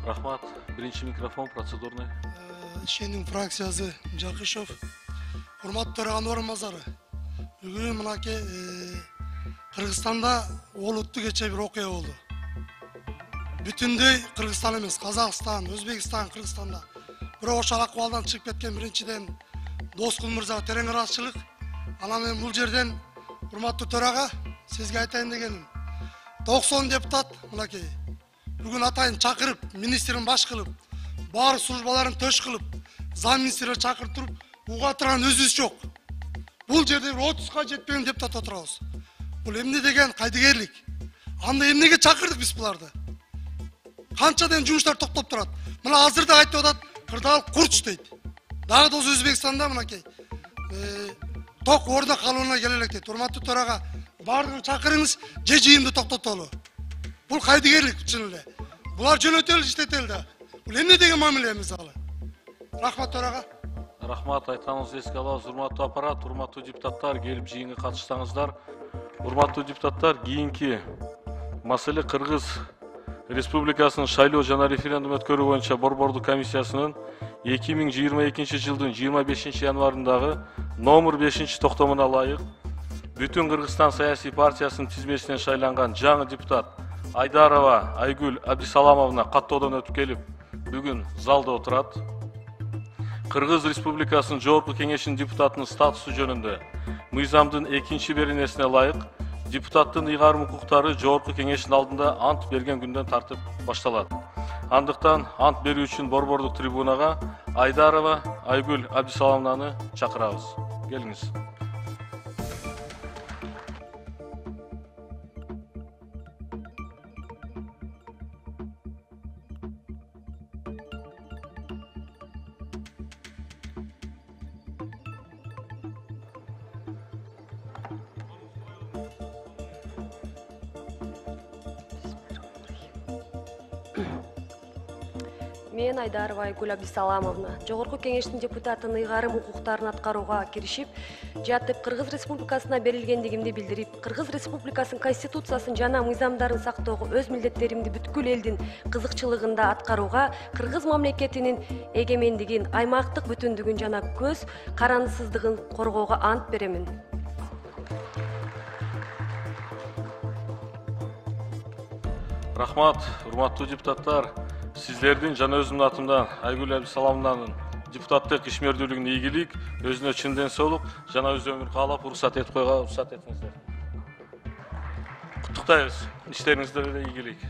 Рахмат. Birinci mikrofon процедурный. Ишенин фракциясы Жакышев. Урматтуу төраган орунбасары. Бүгүн мынакей Кыргызстанда олуттуу кече бир окуя болду. Бүтүндөй Кыргызстан эмес, Казакстан, Өзбекстан, Кыргызстанда бирок ошол акыбалдан чыгып кеткен биринчиден Доскул мырзага терең ыраазычылык. Анан мен бул жерден урматтуу төрага сизге айтайын дегеним. 90 депутат мынакей бүгүн атайын чакырып, министрин баш кылып, баары службаларын төш кылып, зам министрлер чакырып туруп, уга турган өзүбүз жок. Бул жерде 30га жетпеген депутат отурабыз. Бул эмне деген кайдыгерлик? Анда эмнеге чакырдык биз буларды? Канчадан жумуштар токтоп турат? Мына азыр да айтып атат, кырдаал курч дейт. Дагы да Өзбекстанда мынакей ток орда калууна келе элек дейт. Урматтуу төрага баардыгын чакырыңыз, же жыйынды токтотолу. Бул кайдыгерлик чын эле. Булар жөнөтөлү иштетели да. Бул эмне деген мамилебиз алы? Рахмат төрага. Рахмат, айтқаныңызды еске алабыз. Урматтуу аппарат, урматтуу депутаттар, келип жыйынга катышсаңыздар. Урматтуу депутаттар, кийинки маселе Кыргыз Республикасынын шайлоо жана референдум өткөрүү боюнча Борбордук комиссиясынын 2022 жылдын 25 январындагы номер 5 токтомуна ылайык бүтүн Кыргызстан саясий партиясынын тизмесинен шайланган жаңы депутат Айдарова Айгүл Абдисаламовна каттоодон өтүп келип, бүгүн залда отурат. Кыргыз Республикасынын Жогорку Кеңешинин депутатынын статусу жөнүндө мыйзамдын 2 беренесине ылайык депутаттын ыйгарым укуктары Жогорку Кеңештин алдында ант берген күндөн тартып башталат. Андыктан ант берүү үчүн борбордук трибунага Айдарова Айгүл Абдисаламовнаны чакырабыз. Келиңиз. Мен Айдарова Айгүл Абдисаламовна, Жогорку Кеңештин депутатынын ыйгарым укуктарын аткарууга киришип, жатып Кыргыз Республикасына берилгендигимди билдирип, Кыргыз Республикасынын Конституциясын жана мыйзамдарын сактоого өз милдеттеримди бүткүл элдин кызыкчылыгында аткарууга, Кыргыз мамлекетинин эгемендигин, аймактык бүтүндүгүн жана көз карандысыздыгын коргоого ант беремин. Рахмат, урматтуу депутаттар. Сиздердин жана өзүмдүн атымдан Айгүл Абдисаламовнанын депутаттык ишмердүүлүгүнө ийгилик, өзүнө чын ден соолук жана өз өмүр каалап уруксат этиңиздер. Куттуктайбыз. Иштериңизде ийгилик.